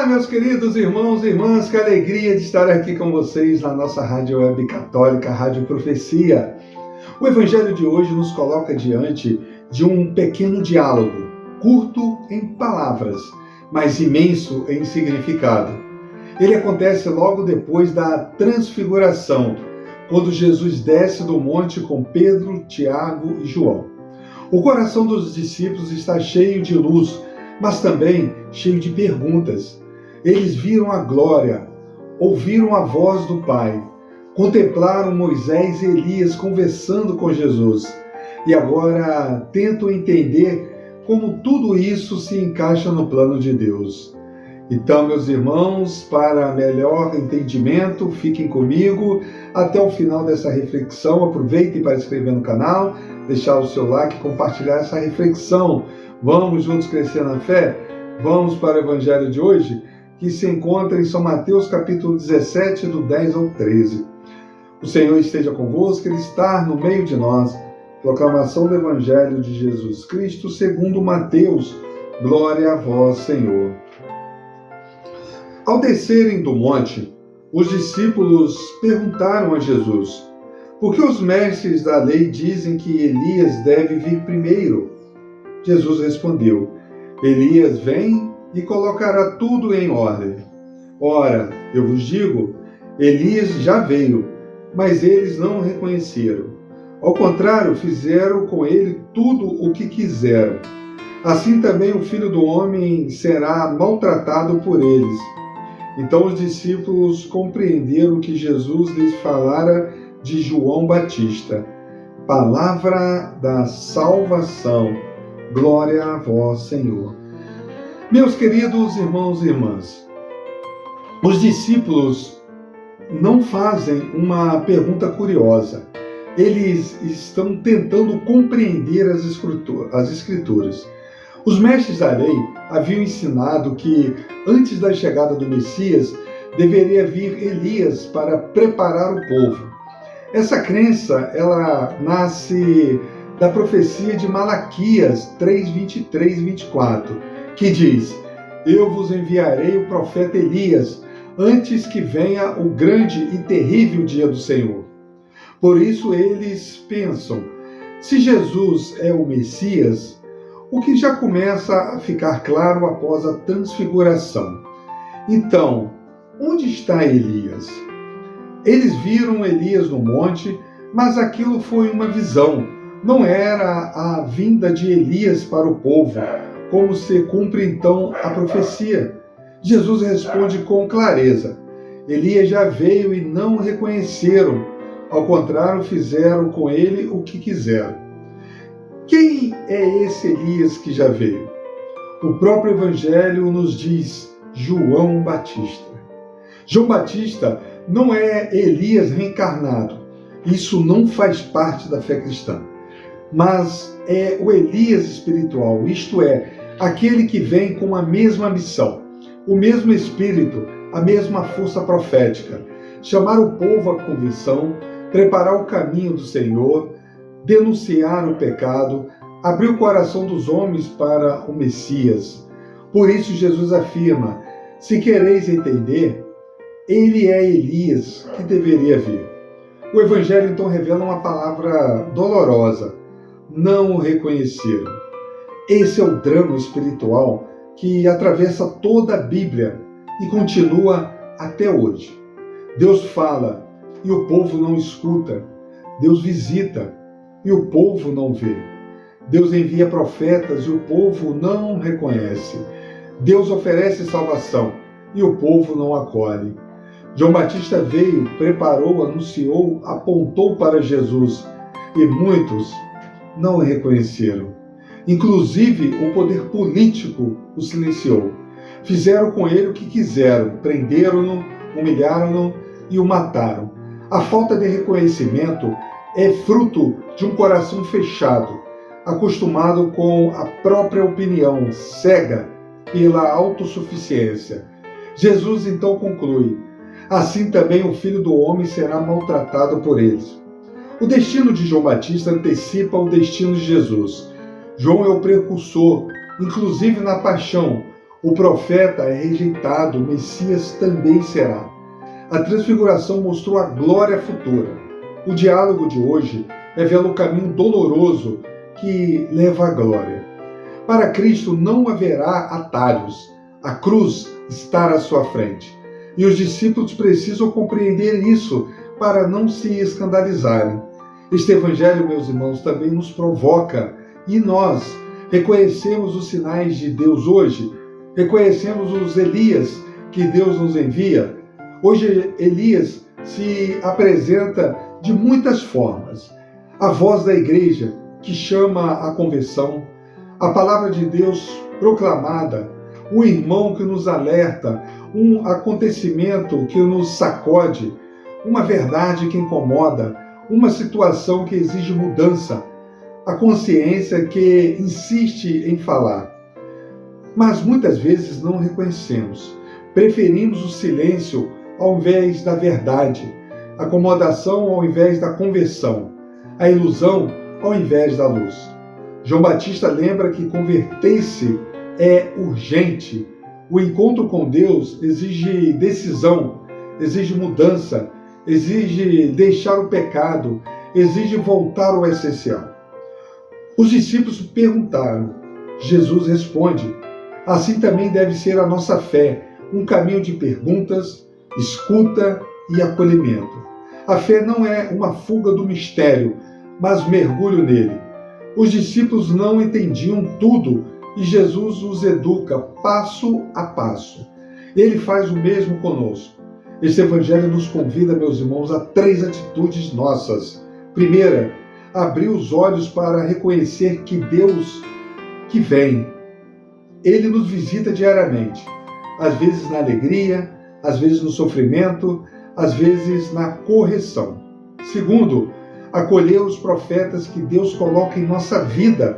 Olá, meus queridos irmãos e irmãs, que alegria de estar aqui com vocês na nossa Rádio Web Católica, Rádio Profecia. O Evangelho de hoje nos coloca diante de um pequeno diálogo, curto em palavras, mas imenso em significado. Ele acontece logo depois da transfiguração, quando Jesus desce do monte com Pedro, Tiago e João. O coração dos discípulos está cheio de luz, mas também cheio de perguntas. Eles viram a glória, ouviram a voz do Pai, contemplaram Moisés e Elias conversando com Jesus e agora tentam entender como tudo isso se encaixa no plano de Deus. Então, meus irmãos, para melhor entendimento, fiquem comigo até o final dessa reflexão. Aproveitem para inscrever no canal, deixar o seu like e compartilhar essa reflexão. Vamos juntos crescer na fé? Vamos para o Evangelho de hoje, que se encontra em São Mateus capítulo 17, do 10 ao 13. O Senhor esteja convosco, Ele está no meio de nós. Proclamação do Evangelho de Jesus Cristo segundo Mateus. Glória a vós, Senhor. Ao descerem do monte, os discípulos perguntaram a Jesus: por que os mestres da lei dizem que Elias deve vir primeiro? Jesus respondeu: Elias vem e colocará tudo em ordem. Ora, eu vos digo, Elias já veio, mas eles não o reconheceram. Ao contrário, fizeram com ele tudo o que quiseram. Assim também o Filho do Homem será maltratado por eles. Então os discípulos compreenderam que Jesus lhes falara de João Batista. Palavra da salvação. Glória a vós, Senhor. Meus queridos irmãos e irmãs, os discípulos não fazem uma pergunta curiosa. Eles estão tentando compreender as Escrituras. Os mestres da lei haviam ensinado que, antes da chegada do Messias, deveria vir Elias para preparar o povo. Essa crença, ela nasce da profecia de Malaquias 3, 23 e 24, que diz: eu vos enviarei o profeta Elias, antes que venha o grande e terrível dia do Senhor. Por isso eles pensam, se Jesus é o Messias, o que já começa a ficar claro após a transfiguração. Então, onde está Elias? Eles viram Elias no monte, mas aquilo foi uma visão. Não era a vinda de Elias para o povo, como se cumpre então a profecia. Jesus responde com clareza: Elias já veio e não o reconheceram. Ao contrário, fizeram com ele o que quiseram. Quem é esse Elias que já veio? O próprio Evangelho nos diz: João Batista. João Batista não é Elias reencarnado. Isso não faz parte da fé cristã. Mas é o Elias espiritual, isto é, aquele que vem com a mesma missão, o mesmo espírito, a mesma força profética, chamar o povo à conversão, preparar o caminho do Senhor, denunciar o pecado, abrir o coração dos homens para o Messias. Por isso Jesus afirma: se quereis entender, ele é Elias que deveria vir. O Evangelho então revela uma palavra dolorosa: não o reconheceram. Esse é o drama espiritual que atravessa toda a Bíblia e continua até hoje. Deus fala e o povo não escuta. Deus visita e o povo não vê. Deus envia profetas e o povo não reconhece. Deus oferece salvação e o povo não acolhe. João Batista veio, preparou, anunciou, apontou para Jesus e muitos não o reconheceram. Inclusive, o poder político o silenciou. Fizeram com ele o que quiseram, prenderam-no, humilharam-no e o mataram. A falta de reconhecimento é fruto de um coração fechado, acostumado com a própria opinião, cega pela autossuficiência. Jesus então conclui: assim também o Filho do Homem será maltratado por eles. O destino de João Batista antecipa o destino de Jesus. João é o precursor, inclusive na paixão, O profeta é rejeitado, o Messias também será. A transfiguração mostrou a glória futura. O diálogo de hoje revela o caminho doloroso que leva à glória. Para Cristo não haverá atalhos. A cruz está à sua frente. E os discípulos precisam compreender isso para não se escandalizarem. Este evangelho, meus irmãos, também nos provoca. E nós reconhecemos os sinais de Deus hoje? Reconhecemos os Elias que Deus nos envia? Hoje, Elias se apresenta de muitas formas. A voz da igreja que chama a conversão, a palavra de Deus proclamada, o irmão que nos alerta, um acontecimento que nos sacode, uma verdade que incomoda, uma situação que exige mudança, a consciência que insiste em falar. Mas muitas vezes não reconhecemos. Preferimos o silêncio ao invés da verdade, a acomodação ao invés da conversão, a ilusão ao invés da luz. João Batista lembra que converter-se é urgente. O encontro com Deus exige decisão, exige mudança, exige deixar o pecado, exige voltar ao essencial. Os discípulos perguntaram. Jesus responde. Assim também deve ser a nossa fé, um caminho de perguntas, escuta e acolhimento. A fé não é uma fuga do mistério, mas mergulho nele. Os discípulos não entendiam tudo e Jesus os educa passo a passo. Ele faz o mesmo conosco. Este evangelho nos convida, meus irmãos, a 3 atitudes nossas. Primeira, abrir os olhos para reconhecer que Deus que vem, Ele nos visita diariamente. Às vezes na alegria, às vezes no sofrimento, às vezes na correção. Segundo, acolher os profetas que Deus coloca em nossa vida.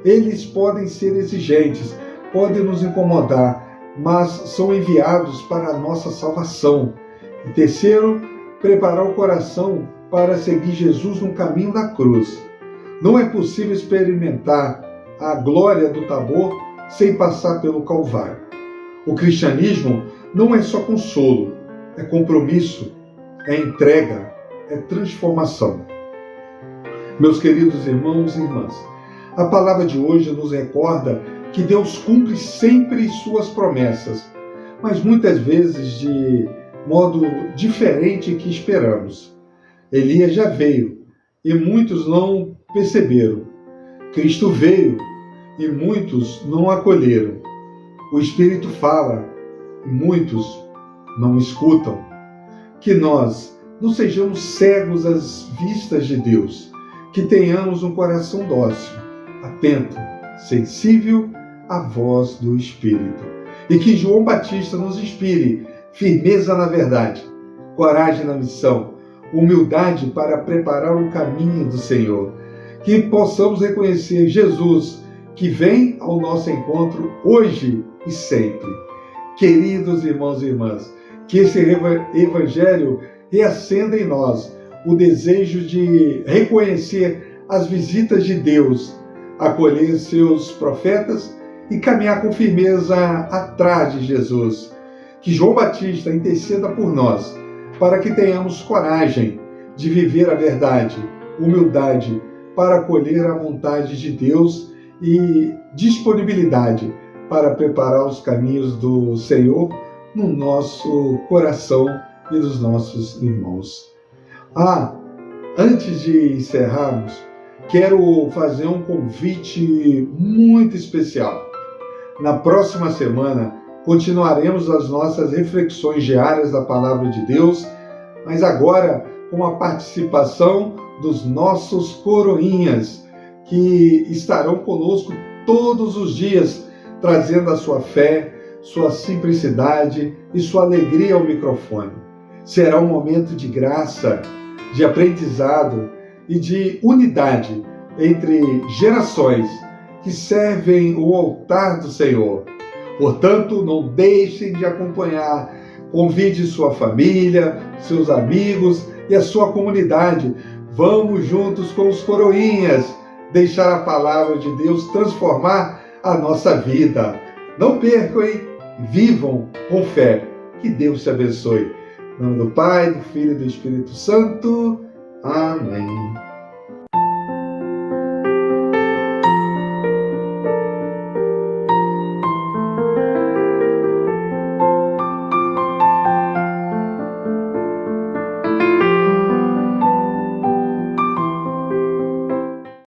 Eles podem ser exigentes, podem nos incomodar, mas são enviados para a nossa salvação. E terceiro, preparar o coração para seguir Jesus no caminho da cruz. Não é possível experimentar a glória do Tabor sem passar pelo Calvário. O cristianismo não é só consolo, é compromisso, é entrega, é transformação. Meus queridos irmãos e irmãs, a palavra de hoje nos recorda que Deus cumpre sempre suas promessas, mas muitas vezes de modo diferente que esperamos. Elias já veio e muitos não perceberam. Cristo veio e muitos não acolheram. O Espírito fala e muitos não escutam. Que nós não sejamos cegos às vistas de Deus, que tenhamos um coração dócil, atento, sensível à voz do Espírito. E que João Batista nos inspire firmeza na verdade, coragem na missão, humildade para preparar o caminho do Senhor. Que possamos reconhecer Jesus que vem ao nosso encontro hoje e sempre. Queridos irmãos e irmãs, que esse evangelho reacenda em nós o desejo de reconhecer as visitas de Deus, acolher seus profetas e caminhar com firmeza atrás de Jesus. Que João Batista interceda por nós, para que tenhamos coragem de viver a verdade, humildade para acolher a vontade de Deus e disponibilidade para preparar os caminhos do Senhor no nosso coração e dos nossos irmãos. Antes de encerrarmos, quero fazer um convite muito especial. Na próxima semana, continuaremos as nossas reflexões diárias da Palavra de Deus, mas agora com a participação dos nossos coroinhas, que estarão conosco todos os dias, trazendo a sua fé, sua simplicidade e sua alegria ao microfone. Será um momento de graça, de aprendizado e de unidade entre gerações que servem o altar do Senhor. Portanto, não deixem de acompanhar. Convide sua família, seus amigos e a sua comunidade. Vamos juntos com os coroinhas deixar a palavra de Deus transformar a nossa vida. Não percam, hein? vivam com fé. Que Deus te abençoe. Em nome do Pai, do Filho e do Espírito Santo. Amém.